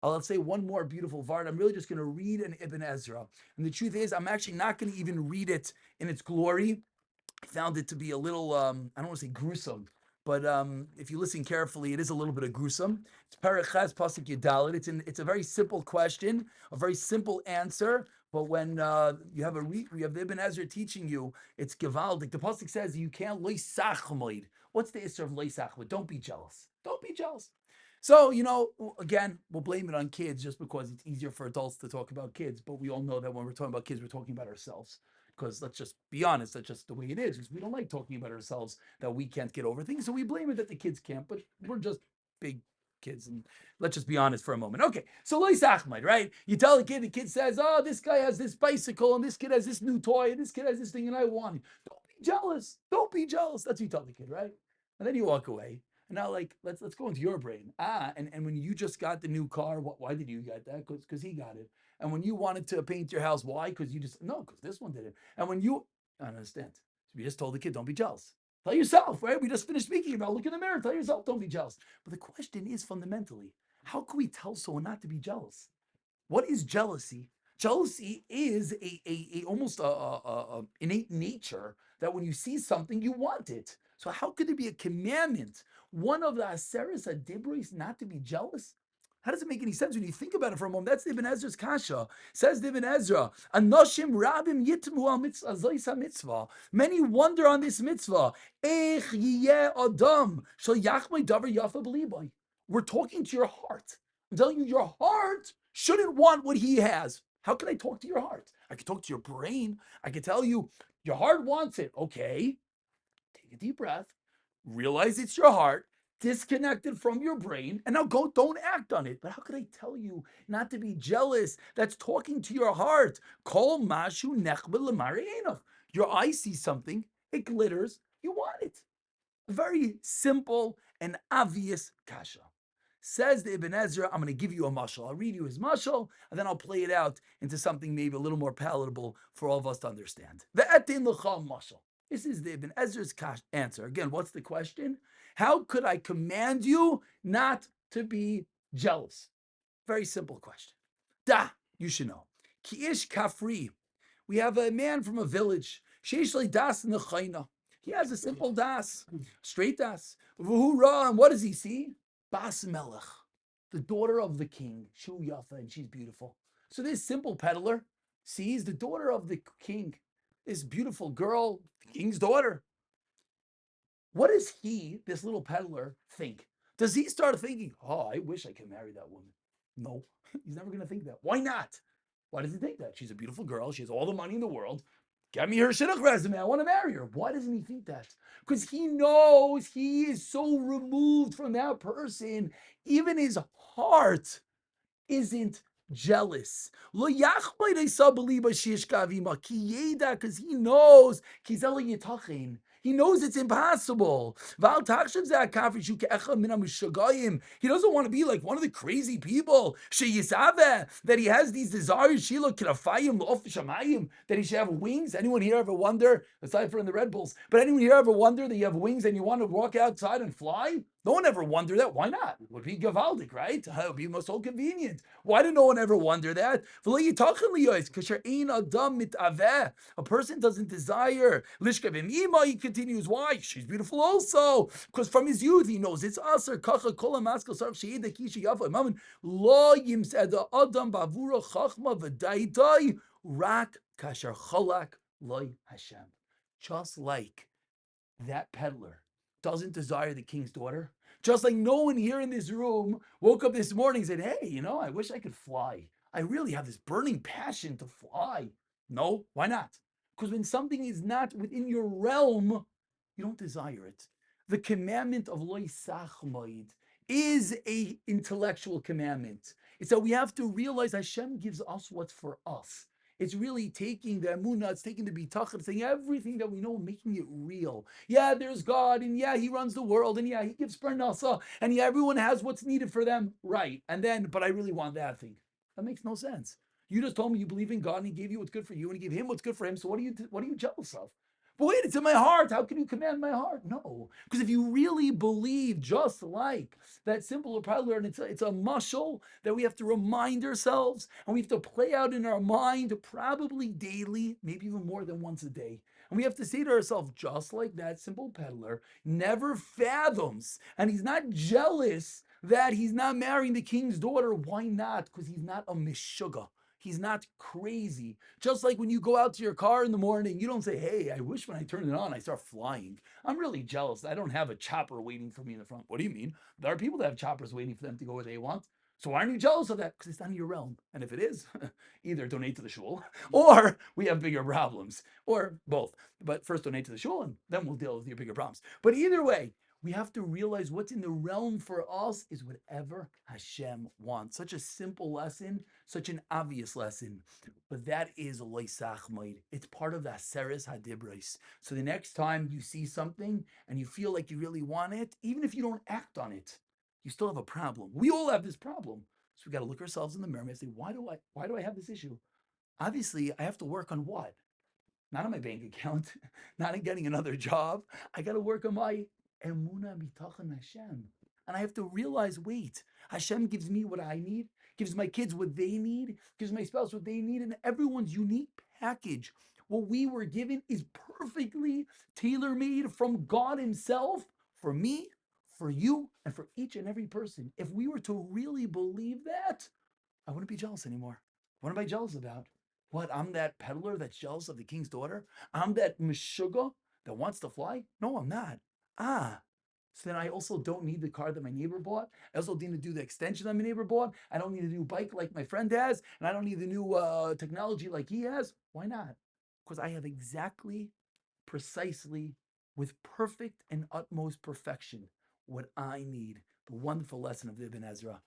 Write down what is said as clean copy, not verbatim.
I'll say one more beautiful vart. I'm really just going to read an Ibn Ezra. And the truth is, I'm actually not going to even read it in its glory. I found it to be a little, I don't want to say gruesome, but if you listen carefully, it is a little bit of gruesome. It's Parachas Pasuk Yudalit. It's a very simple question, a very simple answer. But when you have the Ibn Ezra teaching you, it's Gevaldik. The Pasuk says you can't loisachmoid. What's the issue of loisachmoid? Don't be jealous. Don't be jealous. So, again, we'll blame it on kids just because it's easier for adults to talk about kids. But we all know that when we're talking about kids, we're talking about ourselves. Because let's just be honest, that's just the way it is. Because we don't like talking about ourselves that we can't get over things. So we blame it that the kids can't, but we're just big kids. And let's just be honest for a moment. Okay, so Lois Ahmed, right? You tell the kid says, oh, this guy has this bicycle, and this kid has this new toy, and this kid has this thing, and I want it. Don't be jealous. Don't be jealous. That's what you tell the kid, right? And then you walk away. And now, like, let's go into your brain. And when you just got the new car, why did you get that? Because he got it. And when you wanted to paint your house, why? Because you just no, because this one did it. And when you, I don't understand. So we just told the kid, don't be jealous. Tell yourself, right? We just finished speaking about look in the mirror. Tell yourself, don't be jealous. But the question is fundamentally, how can we tell someone not to be jealous? What is jealousy? Jealousy is a almost a innate nature that when you see something, you want it. So how could it be a commandment? One of the Aseres Adibris not to be jealous? How does it make any sense when you think about it for a moment? That's Ibn Ezra's kasha. Says Ibn Ezra, "Anoshim rabim yitmu al mitzvah." Many wonder on this mitzvah. Ech yiyeh adam shel yachmei davar yafa b'libay. We're talking to your heart. I'm telling you, your heart shouldn't want what he has. How can I talk to your heart? I can talk to your brain. I can tell you, your heart wants it. Okay, take a deep breath, realize it's your heart, disconnected from your brain, and now go, don't act on it. But how could I tell you not to be jealous? That's talking to your heart. Kol mashu nechbel. Your eye sees something, it glitters, you want it. Very simple and obvious kasha. Says the Ibn Ezra, I'm going to give you a mashal. I'll read you his mashal, and then I'll play it out into something maybe a little more palatable for all of us to understand. Ve'etin l'cha mashal. This is the Ibn Ezra's answer. Again, what's the question? How could I command you not to be jealous? Very simple question. Da, you should know. Ki ish kafri. We have a man from a village. Sheish das nechayna. He has a simple das, straight das. And what does he see? Bas Melech, the daughter of the king. Shu Yafa, and she's beautiful. So this simple peddler sees the daughter of the king, this beautiful girl, the king's daughter. What does he, this little peddler, think? Does he start thinking, oh, I wish I could marry that woman? No, he's never going to think that. Why not? Why does he think that? She's a beautiful girl. She has all the money in the world. Get me her shidduch resume. I want to marry her. Why doesn't he think that? Because he knows he is so removed from that person. Even his heart isn't jealous. Because he knows he knows it's impossible. He doesn't want to be like one of the crazy people that he has these desires that he should have wings. Anyone here ever wonder, aside from the Red Bulls, but anyone here ever wonder that you have wings and you want to walk outside and fly? No one ever wondered that. Why not? It would be gavaldic, right? It would be most so convenient. Why did no one ever wonder that? A person doesn't desire. He continues. Why? She's beautiful also. Because from his youth he knows it's aser. Lo yimsed adam bavura chachma v'daidai rak kasher cholak loy Hashem. Just like that peddler doesn't desire the king's daughter, just like no one here in this room woke up this morning and said, hey, I wish I could fly. I really have this burning passion to fly. No, why not? Because when something is not within your realm, you don't desire it. The commandment of loy sachmoid is a intellectual commandment. It's that we have to realize Hashem gives us what's for us. It's really taking the emunah, it's taking the bitachon, saying everything that we know, making it real. Yeah, there's God, and yeah, He runs the world, and yeah, He gives parnasa, and yeah, everyone has what's needed for them, right? And then, but I really want that thing. That makes no sense. You just told me you believe in God, and He gave you what's good for you, and He gave Him what's good for Him. So what are you jealous of? But wait, it's in my heart. How can you command my heart? No, because if you really believe, just like that simple peddler, and it's a muscle that we have to remind ourselves, and we have to play out in our mind, probably daily, maybe even more than once a day. And we have to say to ourselves, just like that simple peddler never fathoms, and he's not jealous that he's not marrying the king's daughter. Why not? Because he's not a mishuggah. He's not crazy. Just like when you go out to your car in the morning, you don't say, hey, I wish when I turn it on, I start flying. I'm really jealous. I don't have a chopper waiting for me in the front. What do you mean? There are people that have choppers waiting for them to go where they want. So why aren't you jealous of that? Because it's not in your realm. And if it is, either donate to the shul or we have bigger problems or both. But first donate to the shul and then we'll deal with your bigger problems. But either way, we have to realize what's in the realm for us is whatever Hashem wants. Such a simple lesson, such an obvious lesson. But that is loisachmoid. It's part of the Aseres Hadibros. So the next time you see something and you feel like you really want it, even if you don't act on it, you still have a problem. We all have this problem. So we got to look ourselves in the mirror and say, why do I have this issue? Obviously, I have to work on what? Not on my bank account, not in getting another job. I got to work on my emuna bitachon Hashem. And I have to realize, wait, Hashem gives me what I need, gives my kids what they need, gives my spouse what they need, and everyone's unique package. What we were given is perfectly tailor made from God Himself for me, for you, and for each and every person. If we were to really believe that, I wouldn't be jealous anymore. What am I jealous about? What? I'm that peddler that's jealous of the king's daughter? I'm that meshuggah that wants to fly? No, I'm not. Ah, so then I also don't need the car that my neighbor bought. I also need to do the extension that my neighbor bought. I don't need a new bike like my friend has, and I don't need the new technology like he has. Why not? Because I have exactly, precisely, with perfect and utmost perfection, what I need. The wonderful lesson of the Ibn Ezra.